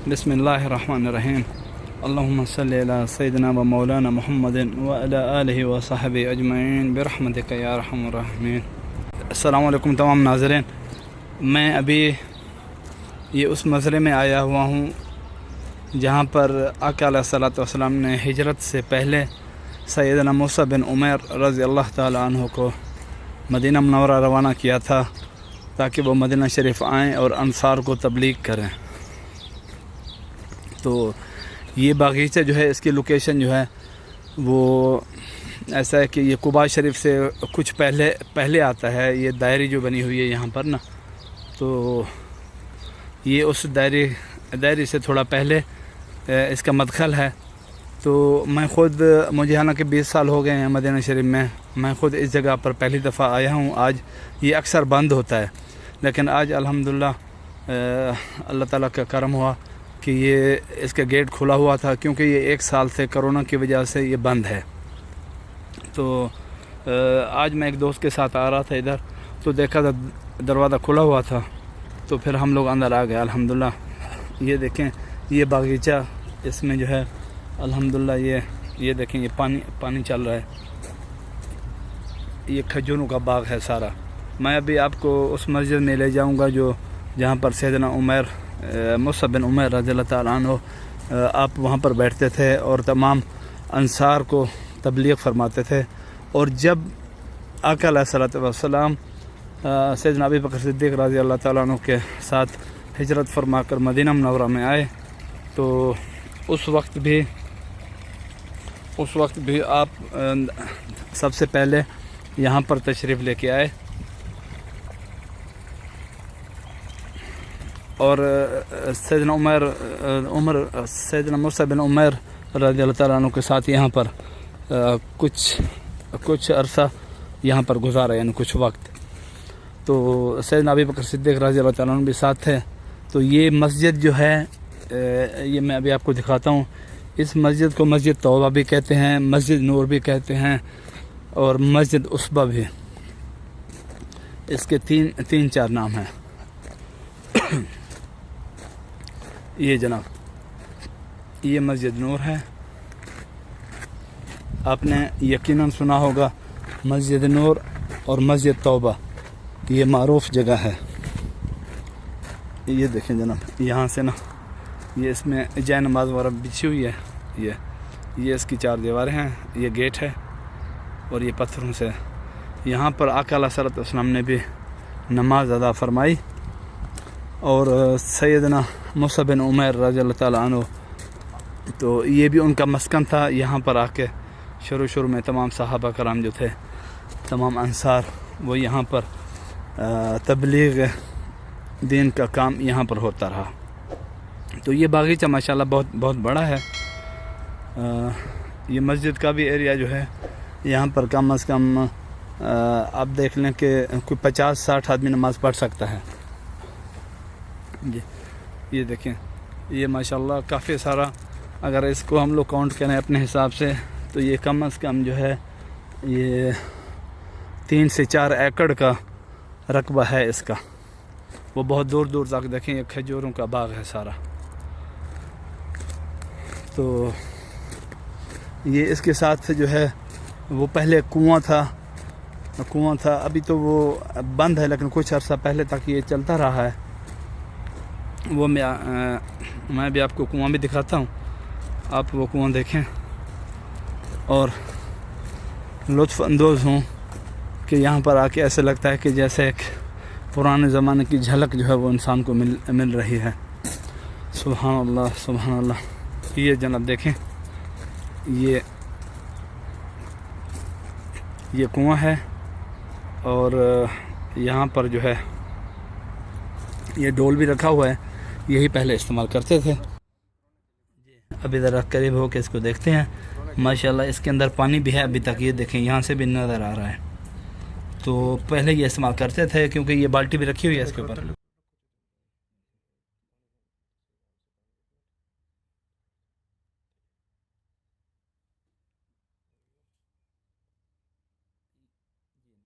बिस्मिल्लाहिर्रहमानिर्रहीम। अल्लाहुम्मा सल्लि अला सय्यिदिना व मौलाना मुहम्मदिन व अला आलिहि व सहबिहि अजमईन बिरहमतिका या अरहमर राहिमीन। अस्सलामु अलैकुम तमाम नाज़रीन, मैं अभी ये उस मज़रे में आया हुआ हूँ जहाँ पर आका अलैहिस्सलातु वस्सलाम ने हिजरत से पहले सैयदना मूसा बिन उमैर रज़ी अल्लाह ताला अन्हु को मदीना मुनव्वरा रवाना किया था ताकि वो मदीना शरीफ आएँ और अंसार को तबलीग करें। तो ये बागीचा जो है, इसकी लोकेशन जो है वो ऐसा है कि ये कुबा शरीफ से कुछ पहले आता है। ये दायरी जो बनी हुई है यहाँ पर ना, तो ये उस दायरी से थोड़ा पहले इसका मदखल है। तो मुझे हालांकि 20 साल हो गए हैं मदीना शरीफ में। मैं ख़ुद इस जगह पर पहली दफ़ा आया हूँ। आज ये अक्सर बंद होता है, लेकिन आज अल्हम्दुलिल्लाह अल्लाह ताला का करम हुआ कि ये इसका गेट खुला हुआ था, क्योंकि ये 1 साल से कोरोना की वजह से ये बंद है। तो आज मैं एक दोस्त के साथ आ रहा था इधर, तो देखा था दरवाज़ा खुला हुआ था, तो फिर हम लोग अंदर आ गए अल्हम्दुलिल्लाह। ये देखें, ये बागीचा, इसमें जो है अल्हम्दुलिल्लाह ये देखें, ये पानी चल रहा है। ये खजूरों का बाग है सारा। मैं अभी आपको उस मस्जिद में ले जाऊंगा जहाँ पर सैयदना मूसा बिन उमैर रज़ियल्लाहु ताला अन्हु आप वहाँ पर बैठते थे और तमाम अंसार को तबलीग फरमाते थे। और जब आका अलैहिस्सलातु वस्सलाम सैयदना अबू बकर सिद्दीक़ रज़ियल्लाहु ताला अन्हु के साथ हिजरत फरमा कर मदीना मुनव्वरा में आए, तो उस वक्त भी आप सबसे पहले यहाँ पर तशरीफ़ लेके आए। और सैयदना मूसा बिन उमैर रज़ियल्लाहु ताला अन्हु के साथ यहाँ पर कुछ अरसा यहाँ पर गुजारा, यानी कुछ वक्त। तो सैयदना अबू बकर सिद्दीक़ रज़ियल्लाहु ताला अन्हु भी साथ थे। तो ये मस्जिद जो है, ये मैं अभी आपको दिखाता हूँ। इस मस्जिद को मस्जिद तौबा भी कहते हैं, मस्जिद नूर भी कहते हैं और मस्जिद उसबा भी। इसके तीन चार नाम हैं। ये जनाब, ये मस्जिद नूर है। आपने यकीनन सुना होगा मस्जिद नूर और मस्जिद तौबा, ये मारूफ जगह है। ये देखें जनाब, यहाँ से ना ये इसमें जय नमाज वगैरह बिछी हुई है। ये इसकी 4 दीवारें हैं, ये गेट है और ये पत्थरों से। यहाँ पर आका अलैहिस्सलातु वस्सलाम ने भी नमाज अदा फरमाई। और सैयदना मूसा बिन उमैर रज़ियल्लाहु ताला अन्हु, तो ये भी उनका मस्कन था। यहाँ पर आके शुरू में तमाम सहाबा कराम जो थे, तमाम अंसार, वो यहाँ पर तबलीग दीन का काम यहाँ पर होता रहा। तो ये बागीचा माशाल्लाह बहुत बड़ा है। ये मस्जिद का भी एरिया जो है, यहाँ पर कम अज़ कम आप देख लें कि कोई 50-60 आदमी नमाज़ पढ़ सकता है जी। ये देखें, ये माशाल्लाह काफ़ी सारा, अगर इसको हम लोग काउंट करें अपने हिसाब से, तो ये कम अज़ कम जो है ये 3 से 4 एकड़ का रकबा है इसका। वो बहुत दूर तक देखें, ये खजूरों का बाग है सारा। तो ये इसके साथ जो है वो पहले कुआं था। अभी तो वो बंद है, लेकिन कुछ अर्सा पहले तक ये चलता रहा है। वो मैं भी आपको कुआं भी दिखाता हूँ, आप वो कुआं देखें और लुत्फ़ अंदोज़ हों कि यहाँ पर आके ऐसे लगता है कि जैसे एक पुराने ज़माने की झलक जो है वो इंसान को मिल रही है। सुभान अल्लाह, सुभान अल्लाह। ये जनाब देखें, ये कुआं है और यहाँ पर जो है ये डोल भी रखा हुआ है, यही पहले इस्तेमाल करते थे। अभी ज़रा करीब होकर इसको देखते हैं। माशाल्लाह इसके अंदर पानी भी है अभी तक, ये देखें, यहाँ से भी नज़र आ रहा है। तो पहले ये इस्तेमाल करते थे, क्योंकि ये बाल्टी भी रखी हुई है इसके ऊपर।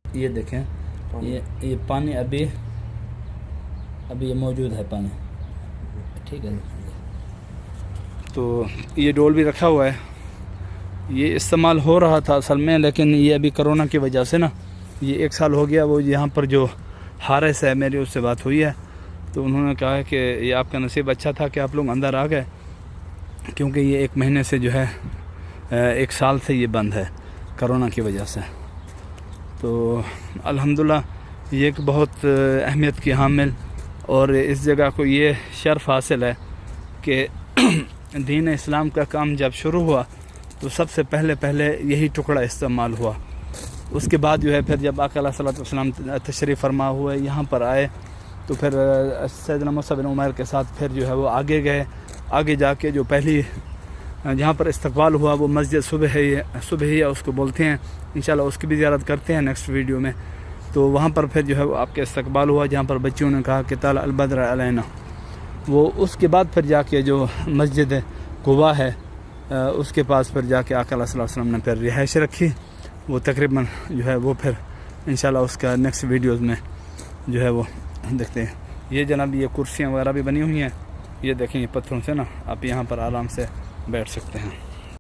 ये देखें, ये पानी अभी ये मौजूद है पानी, ठीक है। تو یہ ڈول بھی رکھا ہوا ہے. یہ استعمال ہو رہا تھا اصل میں, لیکن یہ ابھی کرونا کی وجہ سے نا یہ 1 سال ہو گیا. وہ یہاں پر جو حارث ہے, میری اس سے بات ہوئی ہے, تو انہوں نے کہا کہ یہ آپ کا نصیب اچھا تھا کہ آپ لوگ اندر آ گئے, کیونکہ یہ 1 مہینے سے جو ہے 1 سال سے یہ بند ہے کرونا کی وجہ سے. تو الحمدللہ یہ ایک بہت اہمیت کی حامل, اور اس جگہ کو یہ شرف حاصل ہے کہ دین اسلام کا کام جب شروع ہوا تو سب سے پہلے یہی ٹکڑا استعمال ہوا. اس کے بعد جو ہے پھر جب آقا علیہ الصلوۃ والسلام تشریف فرما ہوئے یہاں پر آئے, تو پھر سیدنا مصعب بن عمیر کے ساتھ پھر جو ہے وہ آگے گئے. آگے جا کے جو پہلی جہاں پر استقبال ہوا وہ مسجد صبحیہ اس کو بولتے ہیں. انشاءاللہ اس کی بھی زیارت کرتے ہیں نیکسٹ ویڈیو میں. تو وہاں پر پھر جو ہے وہ آپ کے استقبال ہوا, جہاں پر بچیوں نے کہا کہ طلع البدر علینا. وہ اس کے بعد پھر جا کے جو مسجد قباء ہے اس کے پاس پھر جا کے آقا علیہ الصلوۃ والسلام نے پھر رہائش رکھی. وہ تقریباً جو ہے وہ پھر انشاءاللہ اس کا نیکسٹ ویڈیوز میں جو ہے وہ دیکھتے ہیں. یہ جناب یہ کرسیاں وغیرہ بھی بنی ہوئی ہیں, یہ دیکھیں یہ پتھروں سے نا آپ یہاں پر آرام سے بیٹھ سکتے ہیں.